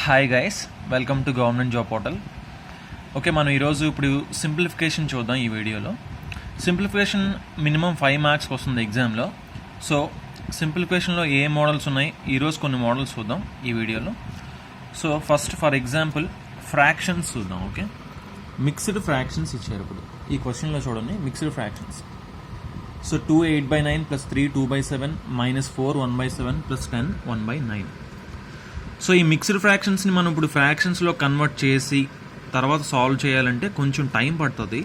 Hi guys, welcome to government job portal. Okay, మనం ఈరోజు ఇప్పుడు సింప్లిఫికేషన్ చూద్దాం. ఈ వీడియోలో సింప్లిఫికేషన్ మినిమం 5 మార్క్స్కి వస్తుంది ఎగ్జామ్లో. సో సింప్లిఫికేషన్లో ఏ మోడల్స్ ఉన్నాయి, ఈరోజు కొన్ని మోడల్స్ చూద్దాం ఈ వీడియోలో. So first for example fractions చూద్దాం. ఓకే, మిక్స్డ్ ఫ్రాక్షన్స్ ఇచ్చారు. ఇప్పుడు ఈ క్వశ్చన్లో చూడండి, మిక్స్డ్ ఫ్రాక్షన్స్. సో 2 8/9 + 3 2/7 -4 1/7 + 10 1/9. సో ఈ మిక్స్డ్ ఫ్రాక్షన్స్ని మనం ఇప్పుడు ఫ్రాక్షన్స్లో కన్వర్ట్ చేసి తర్వాత సాల్వ్ చేయాలంటే కొంచెం టైం పడుతుంది.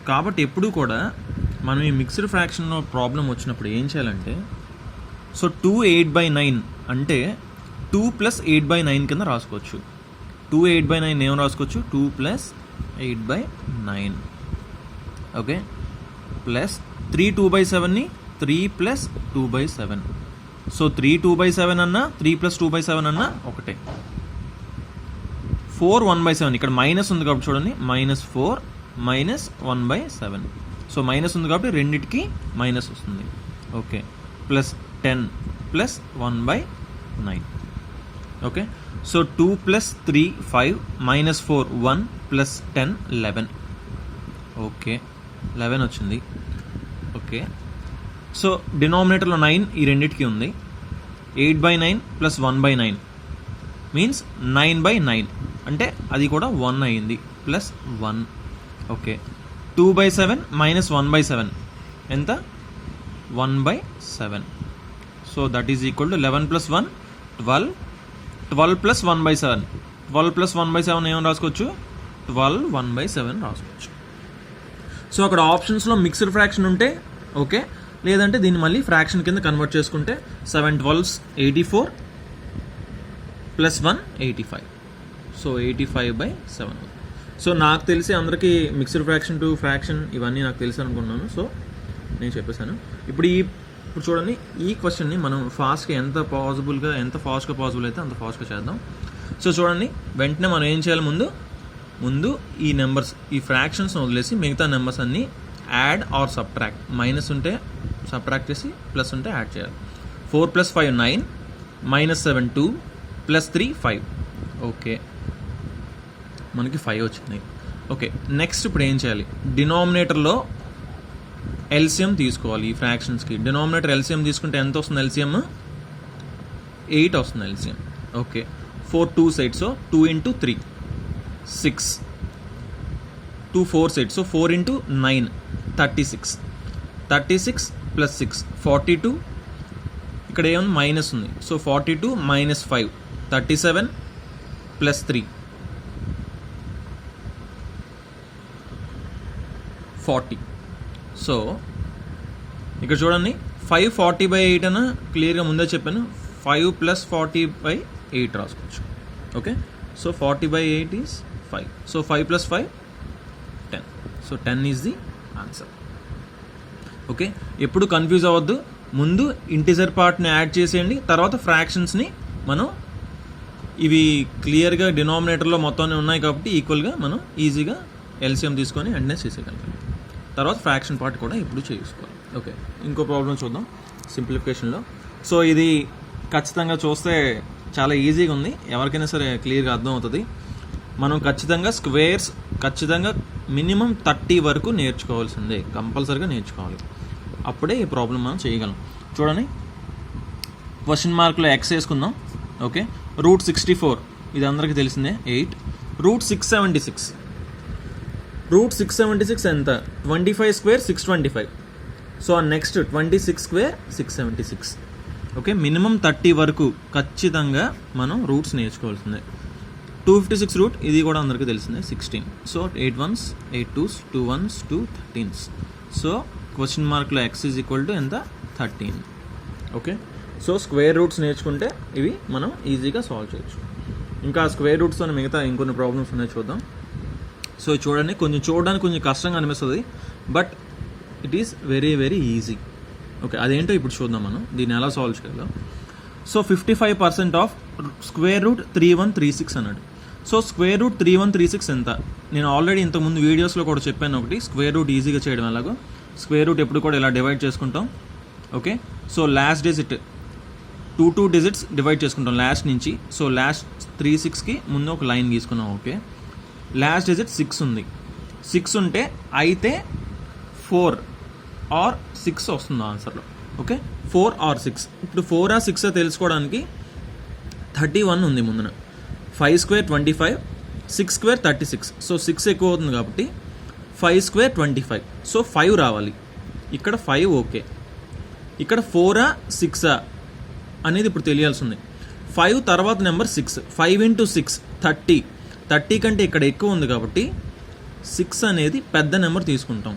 కాబట్టి ఎప్పుడు కూడా మనం ఈ మిక్స్డ్ ఫ్రాక్షన్లో ప్రాబ్లం వచ్చినప్పుడు ఏం చేయాలంటే, సో 2 8/9 అంటే 2 + 8/9 కింద రాసుకోవచ్చు. 2 8/9 ఏం రాసుకోవచ్చు? 2 + 8/9. Okay, plus 3 2/7ని 3 + 2/7. సో 3 2/7 అన్నా 3 + 2/7 అన్నా ఒకటే. 4 1/7, ఇక్కడ మైనస్ ఉంది కాబట్టి చూడండి, -4 -1/7. సో మైనస్ ఉంది కాబట్టి రెండిటికి మైనస్ వస్తుంది. Okay, plus 10 + 1/9. Okay, so 2 + 3 5 -4 1 + 10 11. Okay, 11 వచ్చింది. ఓకే, సో డినామినేటర్లో 9 ఈ రెండింటికి ఉంది. 8/9 + 1/9 మీన్స్ 9/9, అంటే అది కూడా 1 అయింది, ప్లస్ 1. ఓకే, 2/7 -1/7 ఎంత? 1/7. So that is equal to 11 + 1 12. 12 + 1/7. 12 + 1/7 ఏమని రాసుకోవచ్చు? 12 1/7 రాసుకోవచ్చు. సో అక్కడ ఆప్షన్స్లో మిక్స్డ్ ఫ్రాక్షన్ ఉంటే ఓకే, లేదంటే దీన్ని మళ్ళీ ఫ్రాక్షన్ కింద కన్వర్ట్ చేసుకుంటే 7 12s 84 + 1 85. సో 85/7. సో నాకు తెలిసి అందరికీ మిక్స్డ్ ఫ్రాక్షన్ టు ఫ్రాక్షన్ ఇవన్నీ నాకు తెలుసు అనుకున్నాను. సో నేను చెప్పేశాను. ఇప్పుడు చూడండి, ఈ క్వశ్చన్ని మనం ఫాస్ట్గా ఎంత ఫాస్ట్గా పాసిబుల్ అయితే అంత ఫాస్ట్గా చేద్దాం. సో చూడండి, వెంటనే మనం ఏం చేయాలి? ముందు ఈ నెంబర్స్, ఈ ఫ్రాక్షన్స్ వదిలేసి మిగతా నెంబర్స్ అన్నీ యాడ్ ఆర్ సబ్ట్రాక్ట్. మైనస్ ఉంటే సబ్ట్రాక్ట్ చేసి, ప్లస్ ఉంటే యాడ్ చేయాలి. 4 + 5 9, -7 2 + 3 5. ఓకే, మనకి 5 వచ్చింది. ఓకే, నెక్స్ట్ ఇప్పుడు ఏం చేయాలి? డినామినేటర్లో ఎల్సిఎం తీసుకోవాలి. ఈ ఫ్రాక్షన్స్కి డినామినేటర్ ఎల్సిఎం తీసుకుంటే ఎంత వస్తుంది? ఎల్సిఎం 8 వస్తుంది LCM. Okay, 4 2 side, so 2 × 3 6. 2 4 side, so 4 × 9 36. 36 + 6 42. ఇక్కడ ఏముంది? మైనస్ ఉంది. సో 42 - 5 37 + 3 40. సో ఇక్కడ చూడండి, 5 40/8 అని క్లియర్గా ముందే చెప్పాను. 5 + 40/8 రాసుకోవచ్చు. Okay, so 40/8 is 5. So 5 + 5 10. So 10 is the answer. Okay, ఎప్పుడు కన్ఫ్యూజ్ అవ్వద్దు. ముందు ఇంటిజర్ పార్ట్ని యాడ్ చేసేయండి, తర్వాత ఫ్రాక్షన్స్ని మనం ఇవి క్లియర్గా డినామినేటర్లో మొత్తాన్ని ఉన్నాయి కాబట్టి ఈక్వల్గా మనం ఈజీగా ఎల్సిఎం తీసుకొని వెంటనే చేసేయగలుగుతాం. తర్వాత ఫ్రాక్షన్ పార్ట్ కూడా ఇప్పుడు చేసుకోవాలి. ఓకే, ఇంకో ప్రాబ్లం చూద్దాం సింప్లిఫికేషన్లో. సో ఇది ఖచ్చితంగా చూస్తే చాలా ఈజీగా ఉంది, ఎవరికైనా సరే క్లియర్గా అర్థం అవుతుంది. మనం ఖచ్చితంగా స్క్వేర్స్ మినిమం 30 వరకు నేర్చుకోవాల్సిందే, కంపల్సరీగా నేర్చుకోవాలి. అప్పుడే ఈ ప్రాబ్లం మనం చేయగలం. చూడండి, క్వశ్చన్ మార్క్లో x వేసుకుందాం. ఓకే, √64 ఇది అందరికీ తెలిసిందే. 8 √676. √676 ఎంత? 25² 625. So next 26² 676. ఓకే, మినిమం 30 వరకు ఖచ్చితంగా మనం రూట్స్ నేర్చుకోవాల్సిందే. 256 రూట్ ఇది కూడా అందరికీ తెలిసిందే, 16. So 8 1s 8 2s 2 1s 2 13s. So question మార్క్లో x = ఎంత? 13. ఓకే, సో స్క్వేర్ రూట్స్ నేర్చుకుంటే ఇవి మనం ఈజీగా సాల్వ్ చేయొచ్చు. ఇంకా స్క్వేర్ రూట్స్తో మిగతా ఇంకొన్ని ప్రాబ్లమ్స్ ఉన్నాయి, చూద్దాం. సో చూడండి, చూడడానికి కొంచెం కష్టంగా అనిపిస్తుంది, but it is very very easy. Okay, అదేంటో ఇప్పుడు చూద్దాం మనం దీన్ని ఎలా సాల్వ్ చేయాలో. సో 55% ఆఫ్ √3136 అన్నాడు. సో √3136 ఎంత? నేను ఆల్రెడీ ఇంతకుముందు వీడియోస్లో కూడా చెప్పాను ఒకటి, స్క్వేర్ రూట్ ఈజీగా చేయడం ఎలాగో. స్క్వేర్ రూట్ ఎప్పుడు కూడా ఇలా డివైడ్ చేసుకుంటాం. Okay, so last digit two digits divide చేసుకుంటాం లాస్ట్ నుంచి. సో లాస్ట్ 3 6కి ముందు ఒక లైన్ గీసుకున్నాం. ఓకే, లాస్ట్ డిజిట్ 6 ఉంది. 6 ఉంటే అయితే 4 ఆర్ 6 వస్తుంది ఆన్సర్లో. Okay, 4 are 6. ఇప్పుడు 4 ఆర్ 6 తెలుసుకోవడానికి 31 ఉంది ముందున. 5 స్క్వేర్ 25, 6 స్క్వేర్ 36. సో 6 ఎక్కువ అవుతుంది కాబట్టి 5 స్క్వేర్ 25. సో 5 రావాలి. ఇక్కడ 5 ఓకే. ఇక్కడ 4 6 అనేది ఇప్పుడు తెలియాల్సి ఉంది. 5 తర్వాత నెంబర్ 6. 5 × 6 30. 30 కంటే ఇక్కడ ఎక్కువ ఉంది కాబట్టి 6 అనేది పెద్ద నెంబర్ తీసుకుంటాం.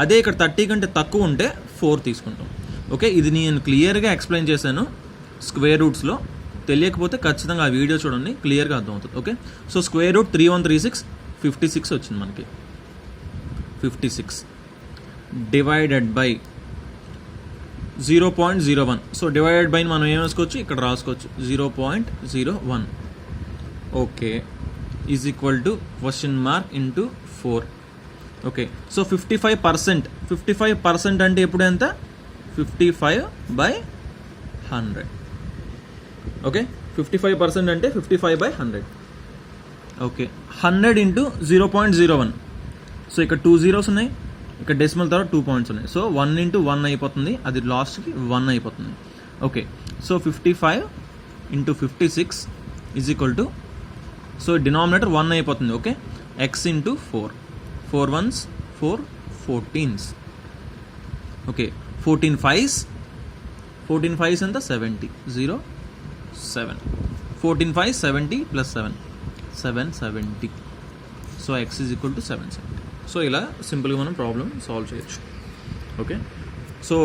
అదే ఇక్కడ 30 కంటే తక్కువ ఉంటే 4 తీసుకుంటాం. ఓకే, ఇది నేను క్లియర్గా ఎక్స్ప్లెయిన్ చేశాను స్క్వేర్ రూట్స్లో. తెలియకపోతే ఖచ్చితంగా ఆ వీడియో చూడండి, క్లియర్గా అర్థమవుతుంది. ఓకే, సో స్క్వేర్ రూట్ 3136 56 వచ్చింది మనకి. 56 divided by 0.01. So divided by మనం ఏం వేసుకోవచ్చు, ఇక్కడ రాసుకోవచ్చు 0.01. Okay, is equal to question mark into 4. Okay, so 55%. 55% అంటే ఎప్పుడు ఎంత, 55/100. ఓకే, 55% అంటే 55/100. ఓకే, 100 × 0.01. సో ఇక్కడ 2 zeros ఉన్నాయి, ఇక్కడ డెసిమల్ తర్వాత 2 పాయింట్స్ ఉన్నాయి. సో 1 × 1 అయిపోతుంది, అది లాస్ట్కి 1 అయిపోతుంది. Okay, so 55 × 56 is equal to, so denominator 1 అయిపోతుంది. Okay, x × 4. 4 1s 4 14s. Okay, 14 5s ఎంత, 70. 0 7. 14 5 70 + 7 770. So x is equal to 770. So ఇలా సింపుల్గా మనం ప్రాబ్లం సాల్వ్ చేయొచ్చు. ఓకే, సో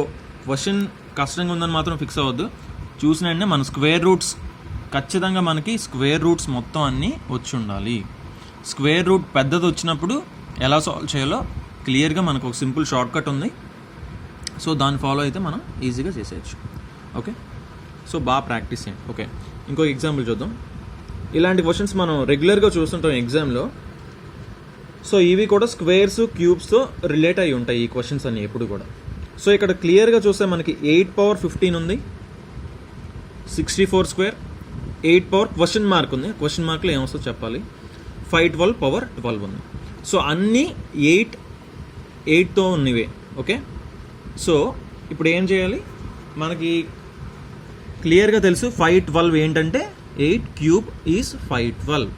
క్వశ్చన్ కష్టంగా ఉందని మాత్రం ఫిక్స్ అవ్వద్దు. చూసిన వెంటనే మన స్క్వేర్ రూట్స్ ఖచ్చితంగా మనకి స్క్వేర్ రూట్స్ మొత్తం అన్నీ వచ్చి ఉండాలి. స్క్వేర్ రూట్ పెద్దది వచ్చినప్పుడు ఎలా సాల్వ్ చేయాలో క్లియర్గా మనకు ఒక సింపుల్ షార్ట్ కట్ ఉంది. సో దాన్ని ఫాలో అయితే మనం ఈజీగా చేసేయచ్చు. ఓకే, సో బాగా ప్రాక్టీస్ చేయండి. ఓకే, ఇంకో ఎగ్జాంపుల్ చూద్దాం. ఇలాంటి క్వశ్చన్స్ మనం రెగ్యులర్గా చూస్తుంటాం ఎగ్జామ్లో. సో ఇవి కూడా స్క్వేర్స్ క్యూబ్స్తో రిలేట్ అయి ఉంటాయి ఈ క్వశ్చన్స్ అన్ని ఎప్పుడు కూడా. సో ఇక్కడ క్లియర్గా చూస్తే మనకి 8/15 ఉంది, 64 స్క్వేర్, 8 పవర్ క్వశ్చన్ మార్క్ ఉంది. క్వశ్చన్ మార్క్లో ఏమొస్తుందో చెప్పాలి. 512/12 ఉంది. సో అన్నీ 8తో ఉన్నవే. ఓకే, సో ఇప్పుడు ఏం చేయాలి, మనకి క్లియర్గా తెలుసు 512 ఏంటంటే 8 క్యూబ్ ఈజ్ 512.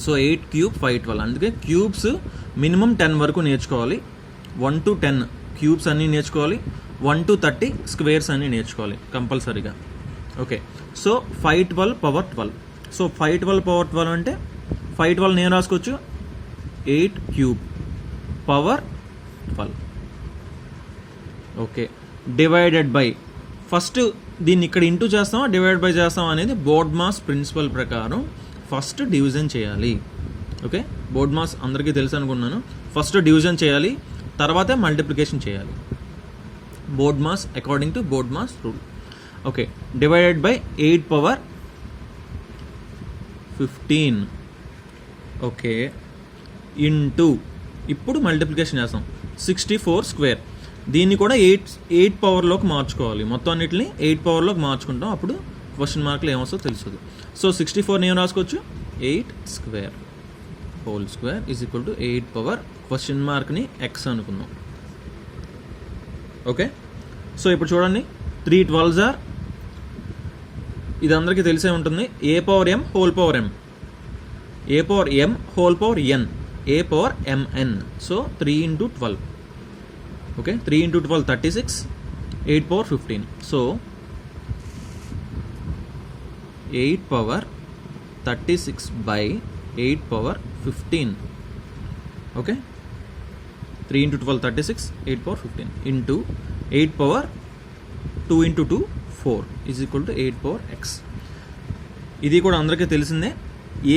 So 8 cube 512. అందుకే క్యూబ్స్ మినిమం 10 వరకు నేర్చుకోవాలి. 1 to 10 క్యూబ్స్ అన్నీ నేర్చుకోవాలి. 1 to 30 స్క్వేర్స్ అన్నీ నేర్చుకోవాలి కంపల్సరీగా. Okay, so 512/12. సో 512/12 అంటే 512 నేను రాసుకోవచ్చు 8 cube power 12. Okay, divided by, first దీన్ని ఇక్కడ ఇంటూ చేస్తామా డివైడ్ బై చేస్తామా అనేది బోర్డ్ మాస్ ప్రిన్సిపల్ ప్రకారం ఫస్ట్ డివిజన్ చేయాలి. ఓకే, బోర్డ్ మాస్ అందరికీ తెలుసు అనుకున్నాను. ఫస్ట్ డివిజన్ చేయాలి, తర్వాతే మల్టిప్లికేషన్ చేయాలి. Board mass according to board mass rule. Okay, divided by 8/15. Okay, into, ఇప్పుడు మల్టిప్లికేషన్ చేస్తాం 64 స్క్వేర్. దీన్ని కూడా 8 పవర్లోకి మార్చుకోవాలి. మొత్తం అన్నిటిని 8 పవర్లోకి మార్చుకుంటాం. అప్పుడు క్వశ్చన్ మార్క్లో ఏమొస్తుందో తెలుస్తుంది. సో 64 నేను రాసుకోవచ్చు 8 square whole square is equal to 8 power question మార్క్ని ఎక్స్ అనుకుందాం. ఓకే, సో ఇప్పుడు చూడండి 3 12s ఆర్, ఇది అందరికీ తెలిసే ఉంటుంది, a power m whole power m, a power m whole power n, a power mn. So 3 × 12. Okay, 3 × 12 36, 8 power 15. So 8 power 36/8 power 15. Okay, 3 × 12 36, 8 power 15 into 8 power 2 × 2 4 is equal to 8 power x. ఇది కూడా అందరికీ తెలిసిందే.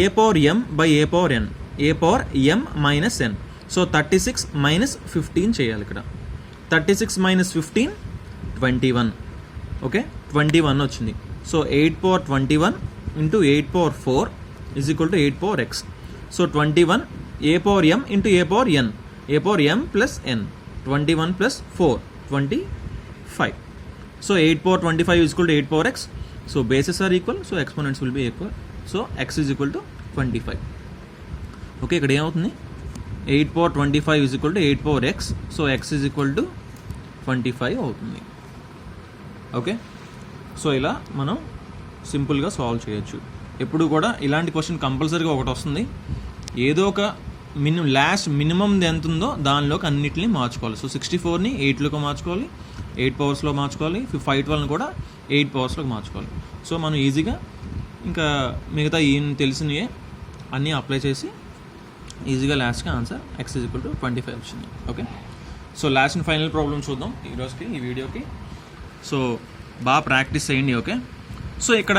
a power m by a power n, a power m minus n. So 36 minus 15 చేయాలి ఇక్కడ. 36 minus 15 21. Okay, 21 వచ్చింది. So 8 power 21 into 8 power 4 is equal to 8 power x. So 21 a power m into a power n, a power m plus n, 21 plus 4 25. So 8 power 25 is equal to 8 power x. So bases are equal, so exponents will be equal. So x is equal to 25. Okay, ఇక్కడ ఏమవుతుంది 8 power 25 is equal to 8 power x. So x is equal to 25 అవుతుంది. Okay, so ఇలా మనం సింపుల్గా solve చేయొచ్చు. ఎప్పుడు కూడా ఇలాంటి క్వశ్చన్ కంపల్సరీగా ఒకటి వస్తుంది, ఏదో ఒక మినిమం ఎంత ఉందో దానిలోకి అన్నిటిని మార్చుకోవాలి. సో 64ని 8లోకి మార్చుకోవాలి, 8 పవర్స్లో మార్చుకోవాలి, 512ని కూడా 8 పవర్స్లోకి మార్చుకోవాలి. సో మనం ఈజీగా ఇంకా మిగతా ఏం తెలిసినవి అన్నీ అప్లై చేసి ఈజీగా లాస్ట్కి answer x is equal to 25 వచ్చింది. Okay, so last and final problem చూద్దాం ఈరోజుకి ఈ వీడియోకి. సో బాగా ప్రాక్టీస్ చేయండి. ఓకే, సో ఇక్కడ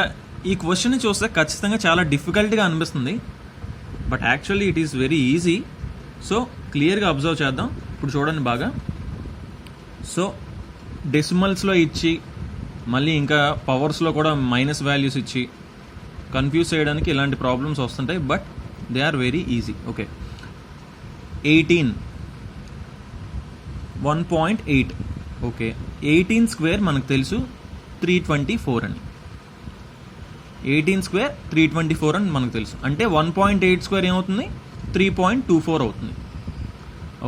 ఈ క్వశ్చన్ని చూస్తే ఖచ్చితంగా చాలా డిఫికల్ట్గా అనిపిస్తుంది, but actually it is very easy. So క్లియర్గా అబ్జర్వ్ చేద్దాం. ఇప్పుడు చూడండి బాగా. సో డెసిమల్స్లో ఇచ్చి మళ్ళీ ఇంకా పవర్స్లో కూడా మైనస్ వాల్యూస్ ఇచ్చి కన్ఫ్యూజ్ చేయడానికి ఇలాంటి ప్రాబ్లమ్స్ వస్తుంటాయి, but they are very easy. Okay, 18 1.8. Okay, 18 square మనకు తెలుసు 324 అని. 18 స్క్వేర్ 324 అని మనకు తెలుసు. అంటే 1.8 స్క్వేర్ ఏమవుతుంది 3.24 అవుతుంది.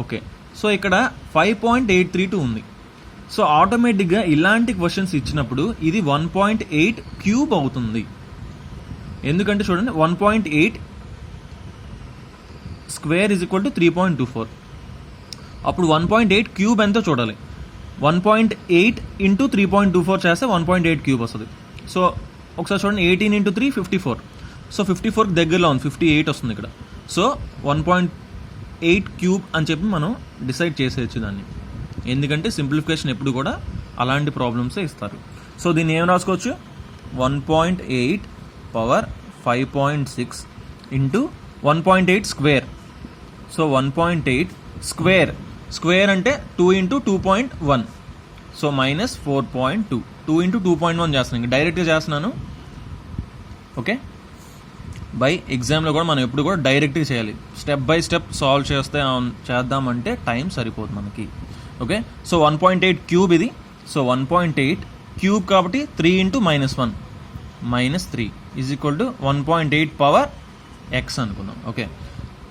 ఓకే, సో ఇక్కడ 5.832 ఉంది. సో ఆటోమేటిక్గా ఇలాంటి క్వశ్చన్స్ ఇచ్చినప్పుడు ఇది 1.8 క్యూబ్ అవుతుంది. ఎందుకంటే చూడండి 1.8 స్క్వేర్ ఈజ్ ఈక్వల్ టు 3.24. అప్పుడు 1.8 క్యూబ్ ఎంతో చూడాలి. 1.8 ఇంటూ 3.24 చేస్తే 1.8 క్యూబ్ వస్తుంది. సో ఒకసారి చూడండి, 18 ఇంటూ 3 54. సో 54కి దగ్గరలో ఉంది, 58 వస్తుంది ఇక్కడ. సో 1.8 క్యూబ్ అని చెప్పి మనం డిసైడ్ చేసేయచ్చు దాన్ని. ఎందుకంటే సింప్లిఫికేషన్ ఎప్పుడు కూడా అలాంటి ప్రాబ్లమ్సే ఇస్తారు. సో దీన్ని ఏం రాసుకోవచ్చు, 1.8 power 5.6 into 1.8 square. So 1.8 square అంటే 2 ఇంటూ 2.1. So minus 4.2. 2 ఇంటూ 2.1 చేస్తున్నాను, ఇంకా డైరెక్ట్గా చేస్తున్నాను. ఓకే, బై ఎగ్జామ్లో కూడా మనం ఎప్పుడు కూడా డైరెక్ట్గా చేయాలి. స్టెప్ బై స్టెప్ సాల్వ్ చేద్దామంటే టైం సరిపోదు మనకి. ఓకే, సో 1.8 క్యూబ్ ఇది. సో 1.8 క్యూబ్ కాబట్టి 3 into -1 -3 is equal to 1.8 power X అనుకుందాం. ఓకే,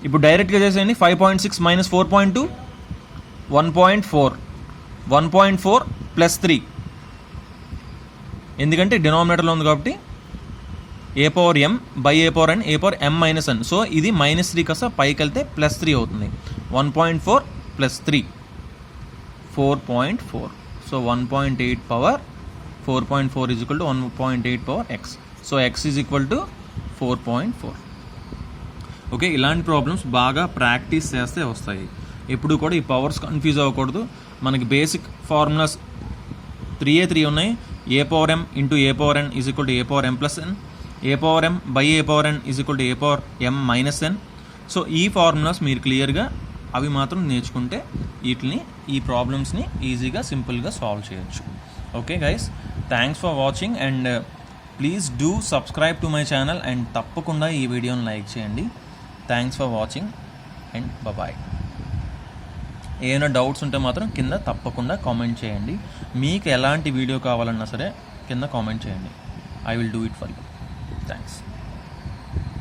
ఇప్పుడు డైరెక్ట్గా చేసేయండి. 5.6 మైనస్ 4.2 1.4. 1.4 ప్లస్ 3, ఎందుకంటే డినామినేటర్లో ఉంది కాబట్టి a power m by a power n, a power m minus n. So ఇది -3 కాస్త పైకి వెళ్తే +3 అవుతుంది. 1.4 plus 3 4.4. So 1.8 power 4.4 is equal to 1.8 power x. So x is equal to 4.4. Okay, ఇలాంటి ప్రాబ్లమ్స్ బాగా ప్రాక్టీస్ చేస్తే వస్తాయి. ఎప్పుడు కూడా ఈ పవర్స్ కన్ఫ్యూజ్ అవ్వకూడదు. మనకి బేసిక్ ఫార్ములాస్ 3 ఉన్నాయి. A power m into a power n is equal to a power m plus n, a power m by a power n is equal to a power m minus n. So ఈ formulas మీరు క్లియర్గా అవి మాత్రం నేర్చుకుంటే ఈ ప్రాబ్లమ్స్ని ఈజీగా సింపుల్గా సాల్వ్ చేయొచ్చు. Okay guys, thanks for watching and please do subscribe to my channel and తప్పకుండా ఈ వీడియోని లైక్ చేయండి. Thanks for watching and bye. ఏమైనా డౌట్స్ ఉంటే మాత్రం కింద తప్పకుండా కామెంట్ చేయండి. మీకు ఎలాంటి వీడియో కావాలన్నా సరే కింద కామెంట్ చేయండి. I will do it for you. Thanks.